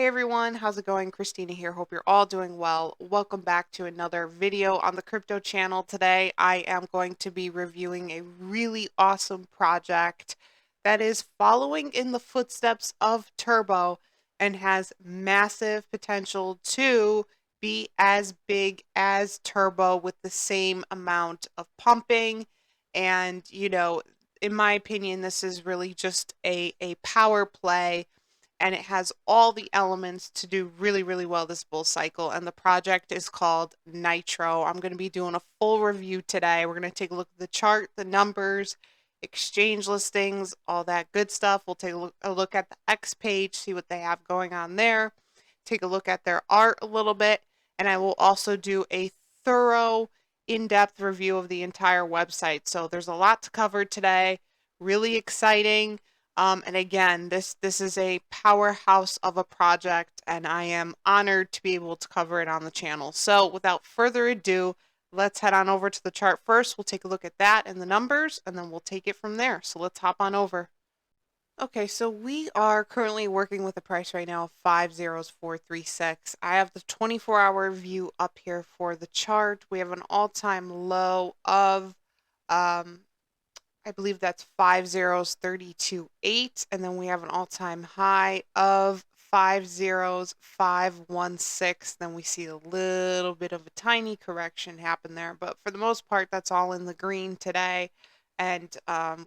Hey everyone, how's it going? Christina here. Hope you're all doing well. Welcome back to another video on the crypto channel. Today I am going to be reviewing a really awesome project that is following in the footsteps of Turbo and has massive potential to be as big as Turbo with the same amount of pumping. And, in my opinion, this is really just a power play, and it has all the elements to do really, really well this bull cycle. And the project is called NITRO. I'm going to be doing a full review today. We're going to take a look at the chart, the numbers, exchange listings, all that good stuff. We'll take a look at the X page, see what they have going on there, take a look at their art a little bit, and I will also do a thorough, in-depth review of the entire website. So there's a lot to cover today. Really exciting. And again, this is a powerhouse of a project, and I am honored to be able to cover it on the channel. So without further ado, let's head on over to the chart first. We'll take a look at that and the numbers, and then we'll take it from there. So let's hop on over. Okay, so we are currently working with a price right now of 50436. I have the 24-hour view up here for the chart. We have an all-time low of I believe that's 50328, and then we have an all-time high of 50516. Then we see a little bit of a tiny correction happen there, but for the most part, that's all in the green today. And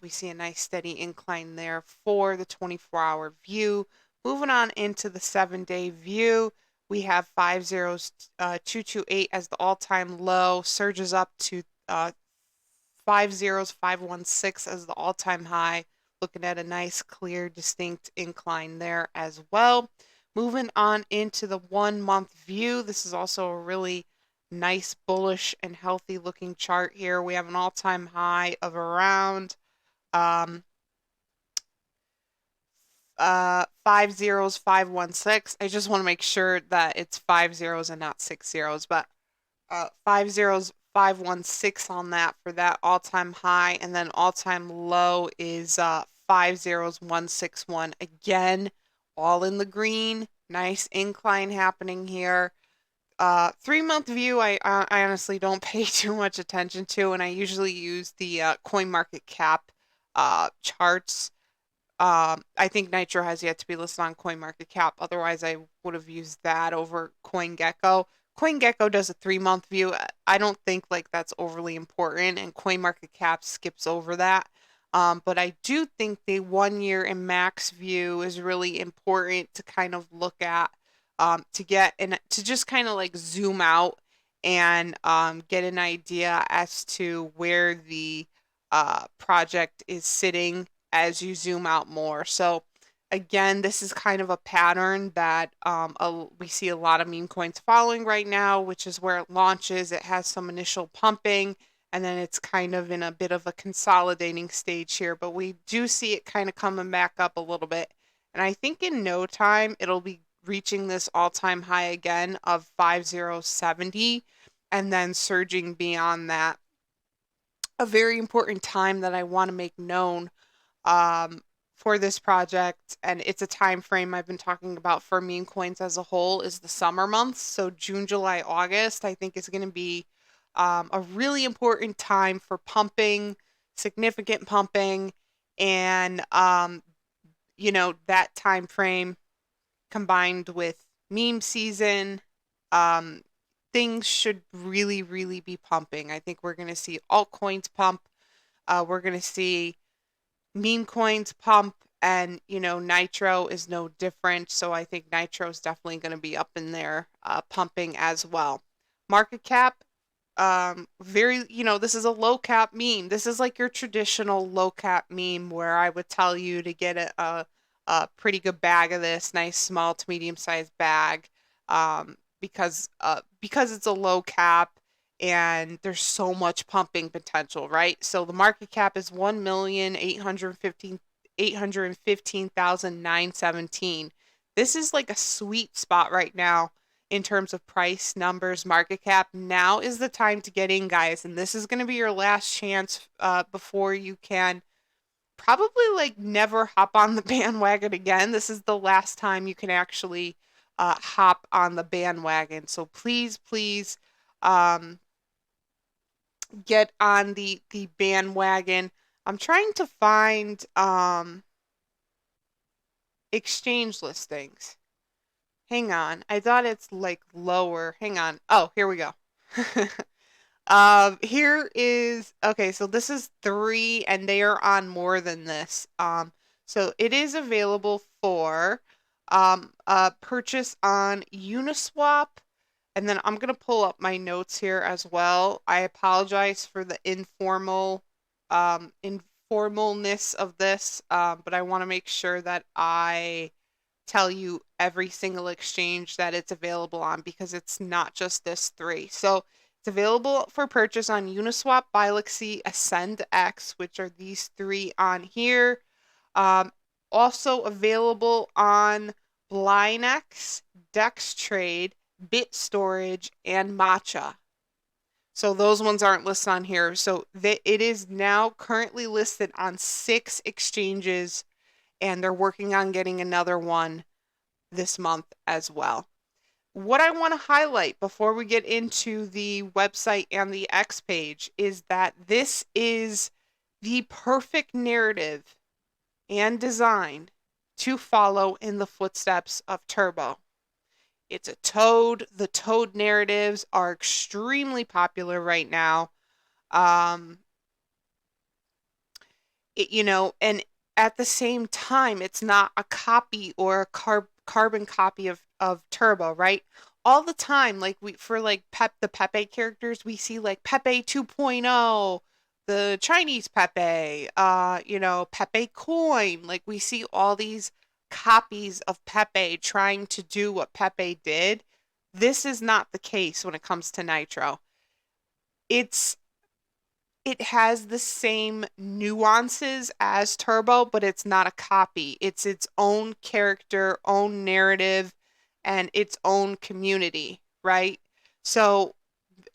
we see a nice steady incline there for the 24-hour view. Moving on into the 7-day view, we have 50228 as the all-time low, surges up to 50516 as the all-time high. Looking at a nice, clear, distinct incline there as well. Moving on into the 1-month view, this is also a really nice, bullish, and healthy looking chart here. We have an all-time high of around 50516. I just want to make sure that it's 5 zeros and not 6 zeros, but 50516 on that for that all-time high, and then all-time low is 50161. Again, all in the green. Nice incline happening here. 3-month view, I honestly don't pay too much attention to, and I usually use the CoinMarketCap charts. I think NITRO has yet to be listed on CoinMarketCap. Otherwise, I would have used that over CoinGecko. CoinGecko does a 3-month view. I don't think like that's overly important, and CoinMarketCap skips over that. But I do think the 1-year and max view is really important to kind of look at, to get and to just kind of like zoom out and get an idea as to where the project is sitting as you zoom out more. So again, this is kind of a pattern that we see a lot of meme coins following right now, which is where it launches. It has some initial pumping, and then it's kind of in a bit of a consolidating stage here, but we do see it kind of coming back up a little bit. And I think in no time, it'll be reaching this all-time high again of 5070, and then surging beyond that. A very important time that I want to make known for this project, and it's a time frame I've been talking about for meme coins as a whole, is the summer months. So June, July, August, I think is going to be a really important time for pumping, significant pumping, and that time frame combined with meme season, things should really, really be pumping. I think we're going to see altcoins pump. We're going to see meme coins pump, and NITRO is no different. So I think NITRO is definitely going to be up in there pumping as well. Market cap, this is a low cap meme. This is like your traditional low cap meme where I would tell you to get a pretty good bag of this, nice small to medium sized bag, because it's a low cap and there's so much pumping potential, right? So the market cap is 1,815,917. This is like a sweet spot right now in terms of price, numbers, market cap. Now is the time to get in, guys, and this is going to be your last chance before you can probably like never hop on the bandwagon again. This is the last time you can actually hop on the bandwagon. So please, please um, get on the bandwagon. I'm trying to find exchange listings. Hang on. I thought it's like lower. Hang on. Oh, here we go. Here is okay, so this is three and they are on more than this. So it is available for purchase on Uniswap. And then I'm gonna pull up my notes here as well. I apologize for the informalness of this, but I want to make sure that I tell you every single exchange that it's available on because it's not just this three. So it's available for purchase on Uniswap, Biloxi, AscendX, which are these three on here. Um, Also available on BITUNIX, DexTrade, BitStorage, and Matcha. So those ones aren't listed on here. So it is now currently listed on 6 exchanges, and they're working on getting another one this month as well. What I want to highlight before we get into the website and the X page is that this is the perfect narrative and design to follow in the footsteps of Turbo. It's a toad. The toad narratives are extremely popular right now. Um, and at the same time, it's not a copy or a carbon copy of Turbo, right? All the time, like for like the Pepe characters, we see like Pepe 2.0, the Chinese Pepe, Pepe Coin. Like we see all these copies of Pepe trying to do what Pepe did. This is not the case when it comes to Nitro. It's it has the same nuances as Turbo, but it's not a copy. It's its own character, own narrative, and its own community, right? So,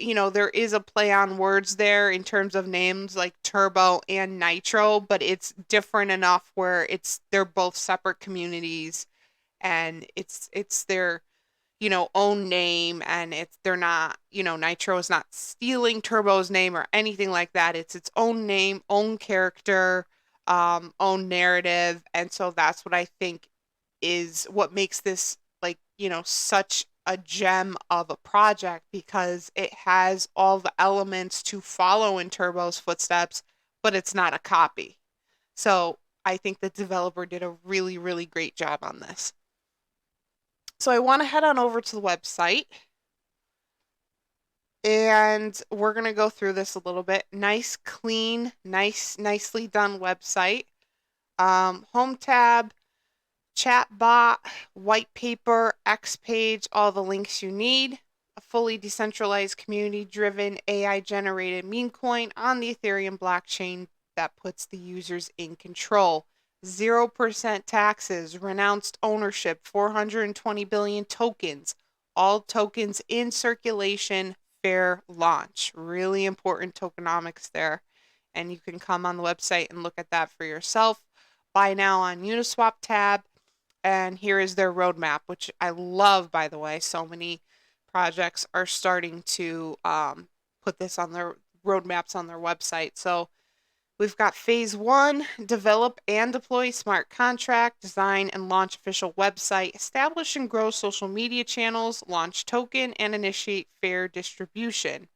there is a play on words there in terms of names like Turbo and Nitro, but it's different enough where they're both separate communities and it's their own name, and they're not, Nitro is not stealing Turbo's name or anything like that. It's its own name, own character, own narrative. And so that's what I think is what makes this like, such a gem of a project because it has all the elements to follow in Turbo's footsteps, but it's not a copy. So I think the developer did a really, really great job on this. So I want to head on over to the website and we're going to go through this a little bit. Nice, clean, nicely done website. Home tab, chat bot, white paper, X page, all the links you need. A fully decentralized, community-driven, AI-generated meme coin on the Ethereum blockchain that puts the users in control. 0% taxes, renounced ownership, 420 billion tokens, all tokens in circulation, fair launch. Really important tokenomics there. And you can come on the website and look at that for yourself. Buy now on Uniswap tab. And here is their roadmap, which I love, by the way. So many projects are starting to put this on their roadmaps on their website. So we've got phase 1, develop and deploy smart contract, design and launch official website, establish and grow social media channels, launch token, and initiate fair distribution.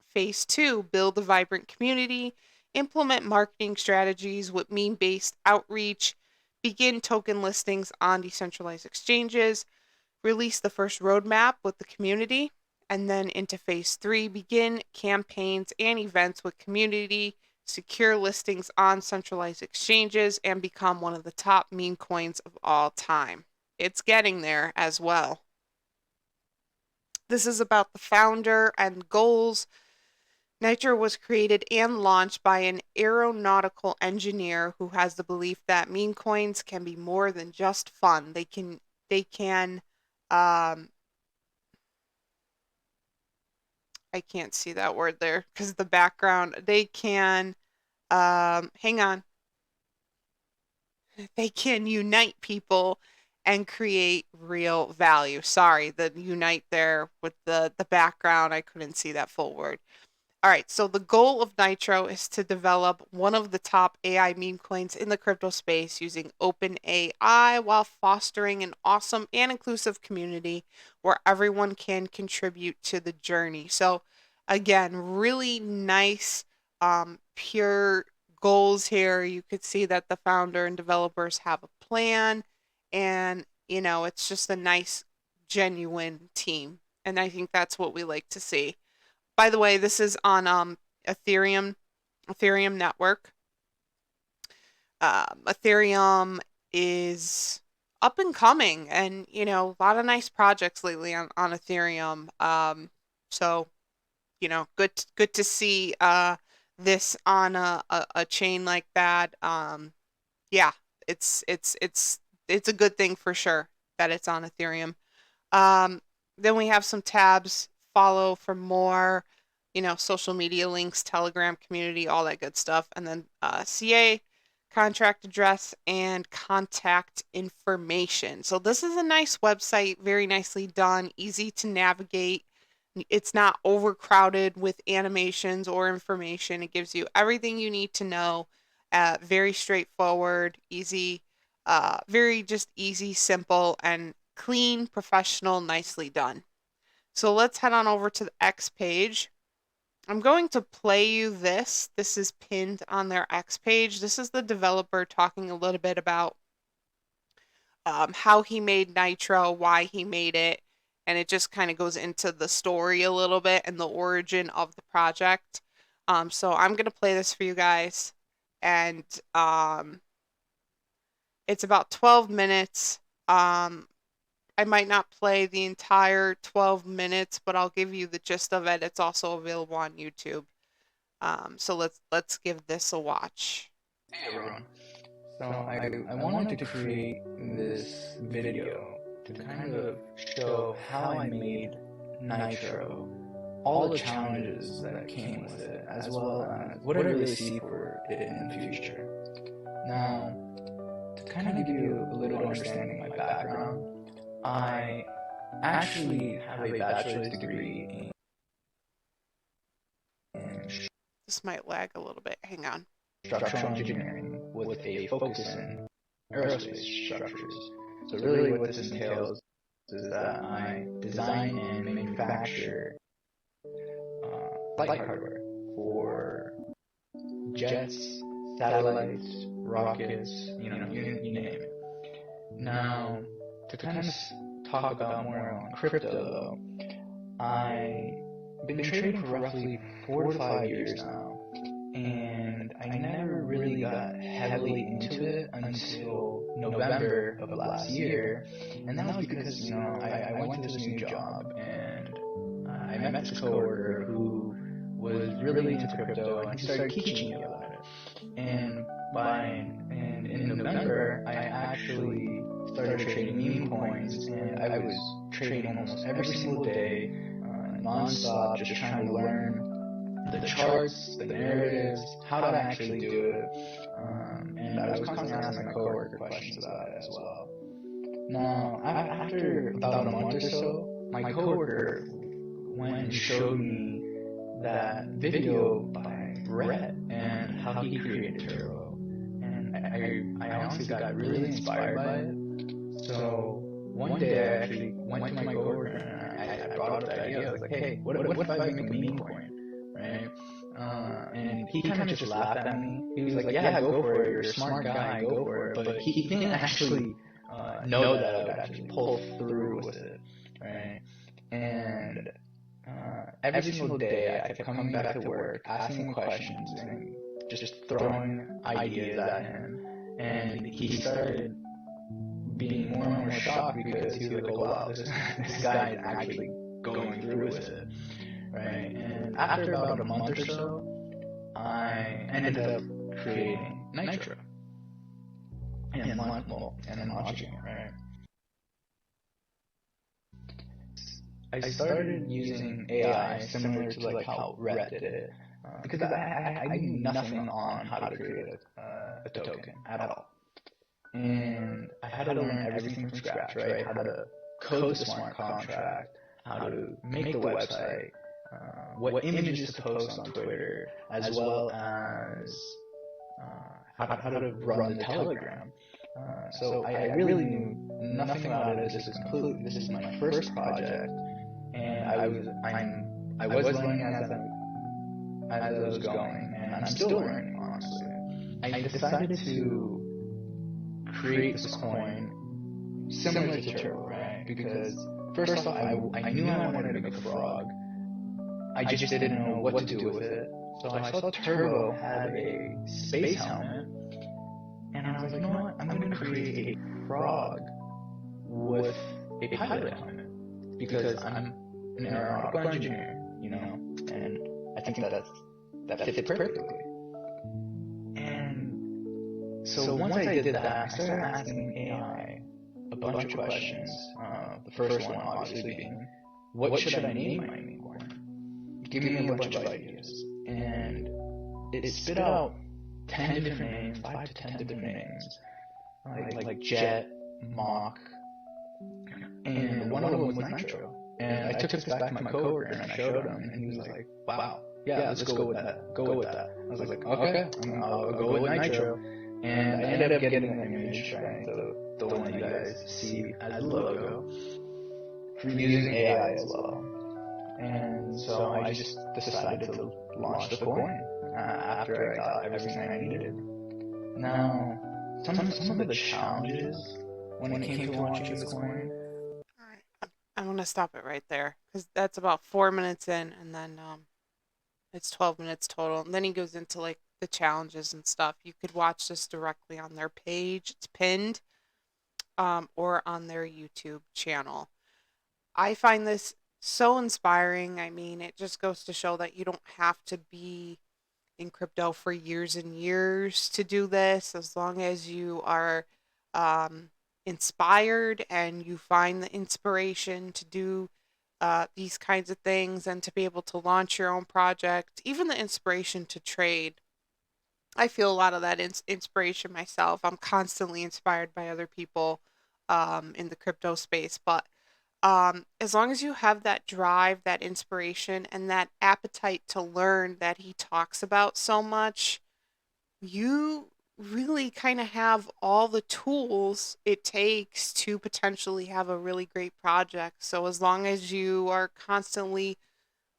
Phase 2, build a vibrant community, implement marketing strategies with meme-based outreach, begin token listings on decentralized exchanges, release the first roadmap with the community, and then into phase 3, begin campaigns and events with community, secure listings on centralized exchanges, and become one of the top meme coins of all time. It's getting there as well. This is about the founder and goals. NITRO was created and launched by an aeronautical engineer who has the belief that meme coins can be more than just fun. They can I can't see that word there because the background, they can hang on. They can unite people and create real value. Sorry, the unite there with the background, I couldn't see that full word. All right, so the goal of Nitro is to develop one of the top AI meme coins in the crypto space using open AI while fostering an awesome and inclusive community where everyone can contribute to the journey. So, again, really nice, pure goals here. You could see that the founder and developers have a plan, and it's just a nice, genuine team. And I think that's what we like to see. By the way, this is on Ethereum network. Ethereum is up and coming, and a lot of nice projects lately on Ethereum. So good to see this on a chain like that. Yeah, it's a good thing for sure that it's on Ethereum. Um, then we have some tabs, follow for more, social media links, Telegram community, all that good stuff. And then CA, contract address, and contact information. So this is a nice website, very nicely done, easy to navigate. It's not overcrowded with animations or information. It gives you everything you need to know. Very straightforward, easy, very just easy, simple, and clean, professional, nicely done. So let's head on over to the X page. I'm going to play you this. This is pinned on their X page. This is the developer talking a little bit about how he made Nitro, why he made it, and it just kind of goes into the story a little bit and the origin of the project. So I'm going to play this for you guys, and it's about 12 minutes. I might not play the entire 12 minutes, but I'll give you the gist of it. It's also available on YouTube. So let's give this a watch. Hey everyone. So I wanted to create this video to kind of show how I made Nitro, all the challenges that came with it, as well as what I really see for it in the future. Now, to kind of give you a little understanding of my background, I actually have a bachelor's degree in This might lag a little bit. Hang on. structural engineering with a focus in aerospace structures. So really what this entails is that I design and manufacture flight hardware for jets, satellites, rockets, you name it. Now, to kind of talk about more on crypto though, I've been trading for roughly 4 to 5 years now, and I never really got heavily into it until November of last year, and that was because, I went to this new job, and I met this coworker who was really into crypto, and he started teaching me about it. And in November, I actually started trading meme coins, and I was trading almost every single day, non-stop, just trying to learn the charts, the narratives, how to actually do it, and I was constantly asking my coworker questions about it as well. Now, after about a month or so, my coworker went and showed me that video by Brett and how he created Turbo, and I honestly got really inspired by it. So one day I actually went to my coworker and I brought up the idea. I was like, hey, what if I make a meme coin? Right? And he kind of just laughed at me. He was like, yeah, go for it. You're a smart guy, go for it. But he didn't actually know that I would actually pull through with it, right? And every single day I kept coming back to work, asking questions, and just throwing ideas at him. And he started being more and more shocked because he was like, oh wow, this guy is actually going through with it. Right, and after about a month or so, I ended up creating Nitro and launching it. Right, I started using AI similar to like how Red did it, because I knew nothing on how to create a token at all. and I had to learn everything from scratch, right? How to code the smart contract, how to make the website, what images to post on Twitter, as well as how to run the Telegram. So I really knew nothing about it. This is my first project, and I was learning as I was going, and I'm still learning, honestly. I decided to create this coin similar to Turbo, right? Because first off, I knew I wanted to make a frog. I just didn't know what to do with it. So I saw Turbo had a space helmet, and I was like, you know what? I'm going to create a frog with a pilot helmet because I'm an aeronautical engineer, you know, and I think that fits perfectly. And so once I did that, I started asking AI a bunch of questions. The first one, obviously, being, what should I name my unicorn? Give me a bunch of ideas, and it spit out 10 different names, 5 to 10 different names, like Jet, Mach, and one of them was Nitro. And I took this back to my coworker and I showed him, and he was like, "Wow, yeah, let's go with that. Go with that." I was like, "Okay, I'll go with Nitro." And I ended up getting an image, right, the one that you guys see as the logo, for using AI as well. And so I just decided to launch the coin after I got everything I needed. Now, some of the challenges when it came to launching this coin. All right. I'm gonna stop it right there because that's about 4 minutes in, and then it's 12 minutes total. And then he goes into like the challenges and stuff. You could watch this directly on their page. It's pinned, or on their YouTube channel. I find this so inspiring. I mean, it just goes to show that you don't have to be in crypto for years and years to do this, as long as you are um, inspired and you find the inspiration to do these kinds of things and to be able to launch your own project, even the inspiration to trade. I feel a lot of that inspiration myself. I'm constantly inspired by other people in the crypto space, but as long as you have that drive, that inspiration, and that appetite to learn that he talks about so much, you really kind of have all the tools it takes to potentially have a really great project. So as long as you are constantly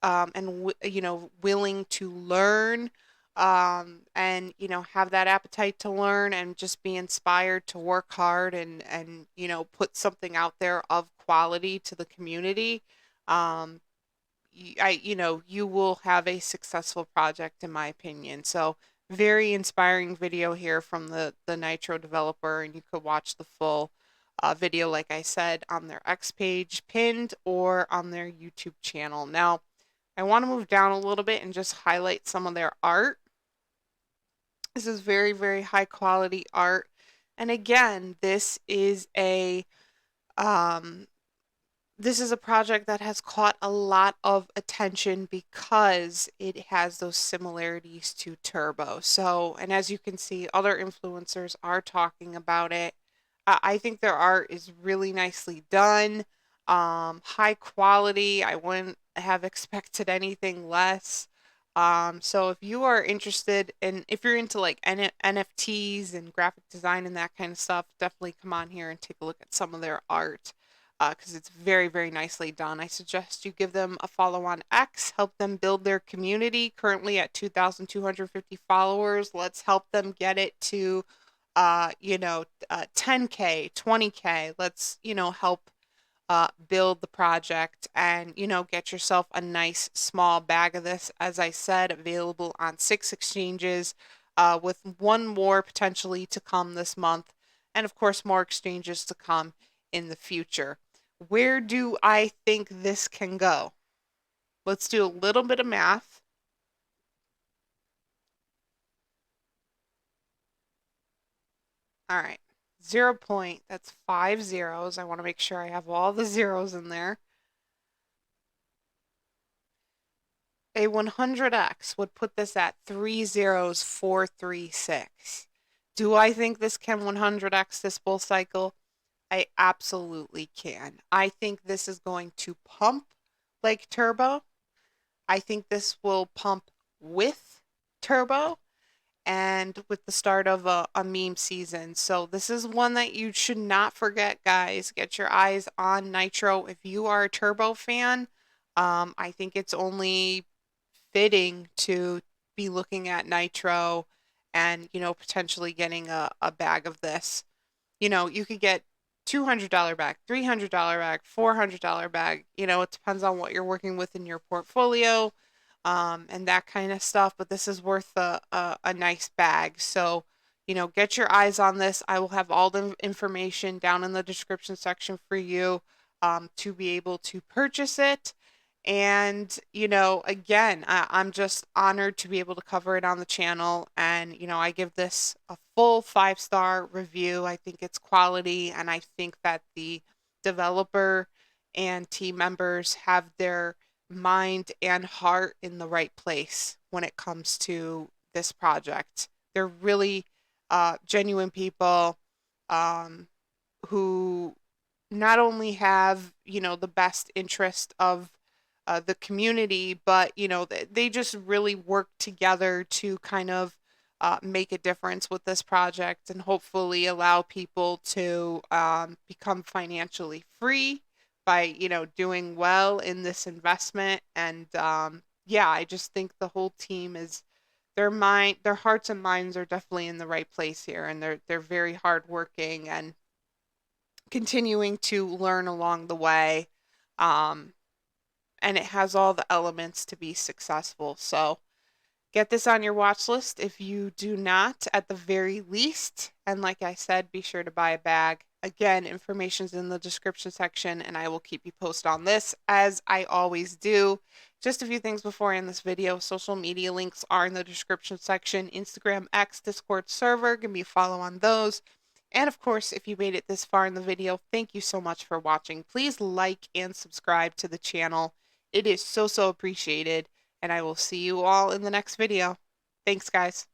willing to learn, and have that appetite to learn and just be inspired to work hard and put something out there of quality to the community, um, you will have a successful project, in my opinion. So very inspiring video here from the Nitro developer, and you could watch the full video, like I said, on their X page pinned or on their YouTube channel. Now, I want to move down a little bit and just highlight some of their art. This is very, very high quality art. And again, um, this is a project that has caught a lot of attention because it has those similarities to Turbo. So, and as you can see, other influencers are talking about it. I think their art is really nicely done, high quality. I wouldn't have expected anything less. So if you are interested in, if you're into like NFTs and graphic design and that kind of stuff, definitely come on here and take a look at some of their art because it's very, very nicely done. I suggest you give them a follow on X, help them build their community, currently at 2,250 followers. Let's help them get it to 10K, 20K. Let's, help build the project and, get yourself a nice small bag of this. As I said, available on 6 exchanges, with one more potentially to come this month. And of course, more exchanges to come in the future. Where do I think this can go? Let's do a little bit of math. All right. 0 point, that's 5 zeros. I want to make sure I have all the zeros in there. A 100x would put this at 3 zeros, 436. Do I think this can 100x this bull cycle? I absolutely can. I think this is going to pump like turbo. I think this will pump with turbo and with the start of a meme season. So this is one that you should not forget, guys. Get your eyes on Nitro. If you are a turbo fan, I think it's only fitting to be looking at Nitro and, potentially getting a bag of this. You could get $200 bag, $300 bag, $400 bag. It depends on what you're working with in your portfolio, and that kind of stuff. But this is worth a nice bag. So, get your eyes on this. I will have all the information down in the description section for you to be able to purchase it. And, again, I'm just honored to be able to cover it on the channel. And, I give this a full 5-star review. I think it's quality, and I think that the developer and team members have their mind and heart in the right place when it comes to this project. They're really genuine people um, who not only have, the best interest of the community, but, they just really work together to kind of make a difference with this project and hopefully allow people to become financially free by, doing well in this investment. And yeah, I just think the whole team is their hearts and minds are definitely in the right place here, and they're very hardworking and continuing to learn along the way. Um, and it has all the elements to be successful. So get this on your watch list if you do not, at the very least. And like I said, be sure to buy a bag. Again, information's in the description section, and I will keep you posted on this as I always do. Just a few things before I end this video. Social media links are in the description section. Instagram, X, Discord server. Give me a follow on those. And of course, if you made it this far in the video, thank you so much for watching. Please like and subscribe to the channel. It is so, so appreciated. And I will see you all in the next video. Thanks, guys.